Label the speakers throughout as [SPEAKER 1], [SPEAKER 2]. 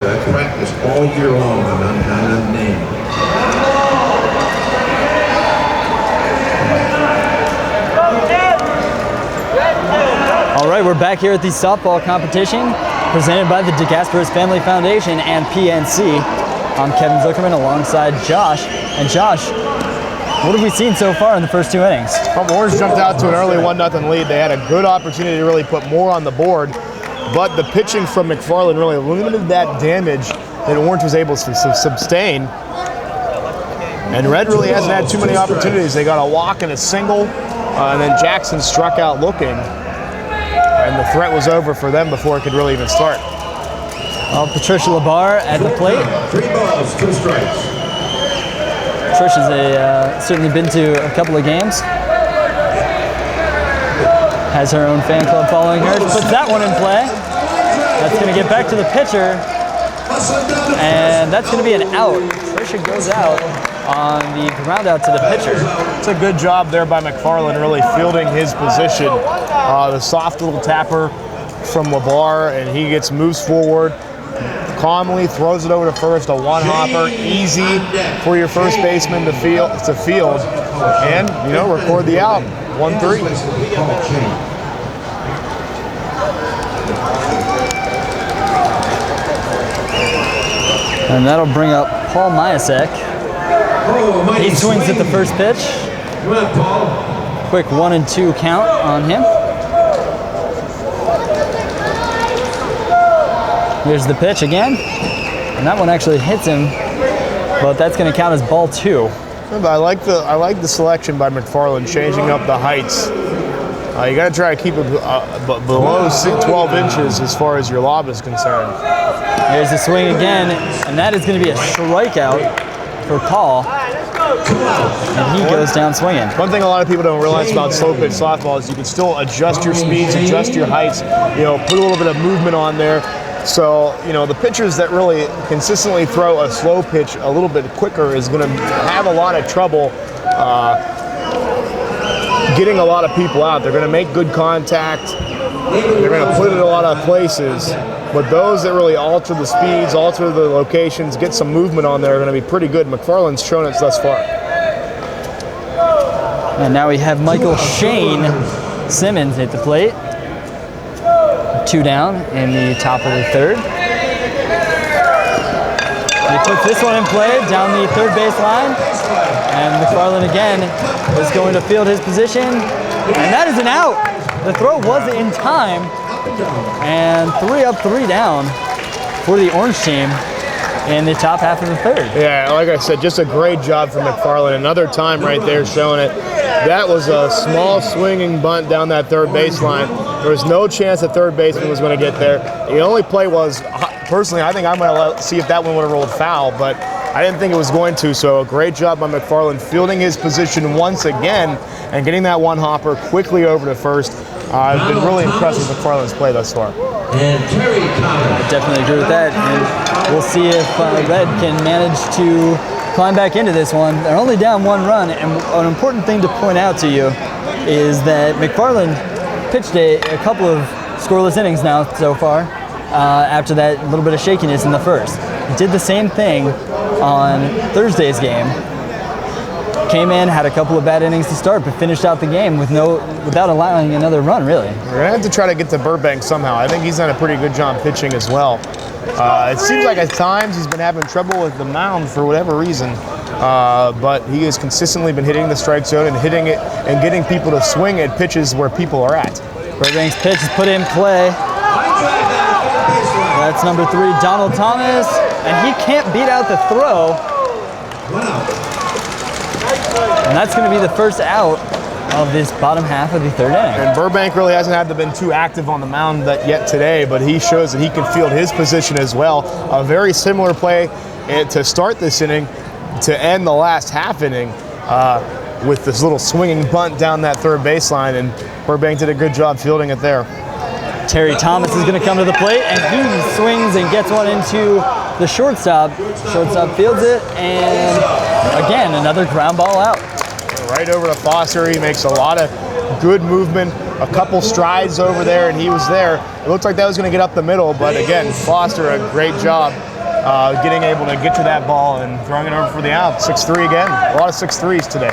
[SPEAKER 1] That's practiced all year long on unnamed.
[SPEAKER 2] All right, we're back here at the softball competition presented by the DeGasperis Family Foundation and PNC. I'm Kevin Zuckerman alongside Josh. And Josh, what have we seen so far in the first two innings?
[SPEAKER 3] Well, Orange jumped out to an early 1-0 lead. They had a good opportunity to really put more on the board, but the pitching from McFarland really limited that damage that Orange was able to sustain. And Red really hasn't had too many opportunities. They got a walk and a single, and then Jackson struck out looking. And the threat was over for them before it could really even start.
[SPEAKER 2] Well, Patricia Labar at the plate.
[SPEAKER 1] 3 balls, 2 strikes.
[SPEAKER 2] Patricia's certainly been to a couple of games. Has her own fan club following her. Puts that one in play. That's going to get back to the pitcher. And that's going to be an out. Patricia goes out on the ground out to the pitcher.
[SPEAKER 3] It's a good job there by McFarland, really fielding his position. The soft little tapper from Labar, and he moves forward, calmly throws it over to first, a one-hopper, easy for your first baseman to field, and record the out, 1-3.
[SPEAKER 2] And that'll bring up Paul Myasek. He swings at the first pitch. Quick 1-2 count on him. Here's the pitch again. And that one actually hits him, but that's going to count as ball 2.
[SPEAKER 3] I like the selection by McFarland, changing up the heights. You got to try to keep it below 12 inches as far as your lob is concerned.
[SPEAKER 2] Here's the swing again, and that is going to be a strikeout for Paul. And he goes down swinging.
[SPEAKER 3] One thing a lot of people don't realize about slow pitch softball is you can still adjust your speeds, adjust your heights, put a little bit of movement on there. So, the pitchers that really consistently throw a slow pitch a little bit quicker is going to have a lot of trouble getting a lot of people out. They're going to make good contact. They're going to put it in a lot of places. But those that really alter the speeds, alter the locations, get some movement on there are going to be pretty good. McFarland's shown it thus far.
[SPEAKER 2] And now we have Michael Shane Simmons at the plate. 2 down in the top of the third. He puts this one in play down the third base line. And McFarland again is going to field his position. And that is an out. The throw was in time. And 3 up, 3 down for the Orange team in the top half of the third.
[SPEAKER 3] Yeah, like I said, just a great job from McFarland. Another time right there showing it. That was a small swinging bunt down that third baseline. There was no chance the third baseman was going to get there. The only play was, personally, I think I'm going to see if that one would have rolled foul, but I didn't think it was going to. So a great job by McFarland fielding his position once again and getting that one hopper quickly over to first. I've been really impressed with McFarland's play thus far.
[SPEAKER 2] I definitely agree with that. And we'll see if Red can manage to climb back into this one. They're only down 1 run, and an important thing to point out to you is that McFarland pitched a couple of scoreless innings now so far after that little bit of shakiness in the first. He did the same thing on Thursday's game. Came in, had a couple of bad innings to start, but finished out the game without allowing another run, really.
[SPEAKER 3] We're going to have to try to get to Burbank somehow. I think he's done a pretty good job pitching as well. It seems like at times he's been having trouble with the mound for whatever reason, but he has consistently been hitting the strike zone and hitting it and getting people to swing at pitches where people are at.
[SPEAKER 2] Burbank's pitch is put in play. That's number 3, Donald Thomas, and he can't beat out the throw. And that's going to be the first out of this bottom half of the third inning.
[SPEAKER 3] And Burbank really hasn't been too active on the mound yet today, but he shows that he can field his position as well. A very similar play to start this inning to end the last half inning with this little swinging bunt down that third baseline, and Burbank did a good job fielding it there.
[SPEAKER 2] Terry Thomas is going to come to the plate, and he swings and gets one into the shortstop. Shortstop fields it, and again, another ground ball out.
[SPEAKER 3] Right over to Foster. He makes a lot of good movement, a couple strides over there, and he was there. It looked like that was going to get up the middle, but again, Foster, a great job getting able to get to that ball and throwing it over for the out. 6-3 again. A lot of 6-3s today.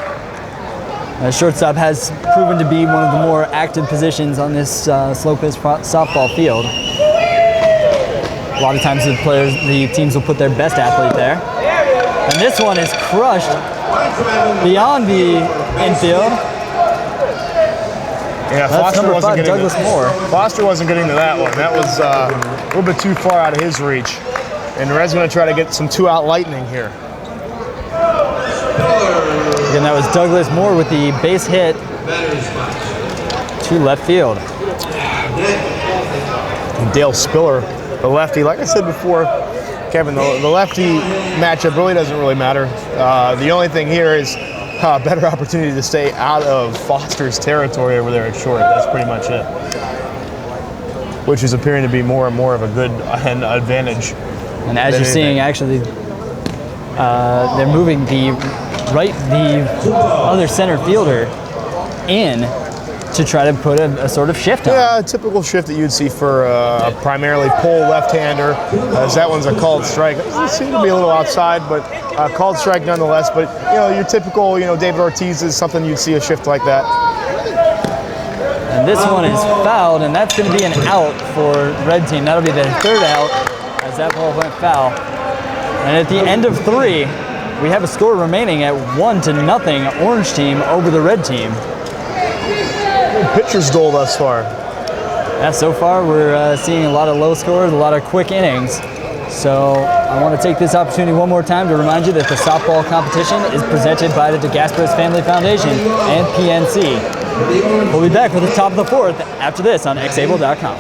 [SPEAKER 2] Shortstop has proven to be one of the more active positions on this slow-pitch softball field. A lot of times the teams will put their best athlete there. And this one is crushed beyond the infield.
[SPEAKER 3] Yeah,
[SPEAKER 2] That's
[SPEAKER 3] Foster
[SPEAKER 2] number
[SPEAKER 3] wasn't
[SPEAKER 2] 5,
[SPEAKER 3] getting
[SPEAKER 2] Douglas
[SPEAKER 3] to,
[SPEAKER 2] Moore.
[SPEAKER 3] Foster wasn't getting to that one. That was a little bit too far out of his reach. And Red's going to try to get some 2-out lightning here.
[SPEAKER 2] Again, that was Douglas Moore with the base hit to left field.
[SPEAKER 3] And Dale Spiller, the lefty. Like I said before, Kevin, the lefty matchup really doesn't really matter. The only thing here is a better opportunity to stay out of Foster's territory over there at short. That's pretty much it. Which is appearing to be more and more of a good advantage.
[SPEAKER 2] And as you're seeing, actually, they're moving the other center fielder in to try to put a sort of shift on.
[SPEAKER 3] Yeah, a typical shift that you'd see for a primarily pull left-hander, as that one's a called strike. It seemed to be a little outside, but called strike nonetheless. But your typical, David Ortiz is something you'd see a shift like that.
[SPEAKER 2] And this one is fouled, and that's going to be an out for red team. That'll be their 3rd out as that ball went foul. And at the end of 3, we have a score remaining at 1-0, orange team over the red team.
[SPEAKER 3] Pitcher's duel thus far.
[SPEAKER 2] Yeah, so far we're seeing a lot of low scores, a lot of quick innings. So I want to take this opportunity one more time to remind you that the softball competition is presented by the DeGasperis Family Foundation and PNC. We'll be back with the top of the 4th after this on xable.com.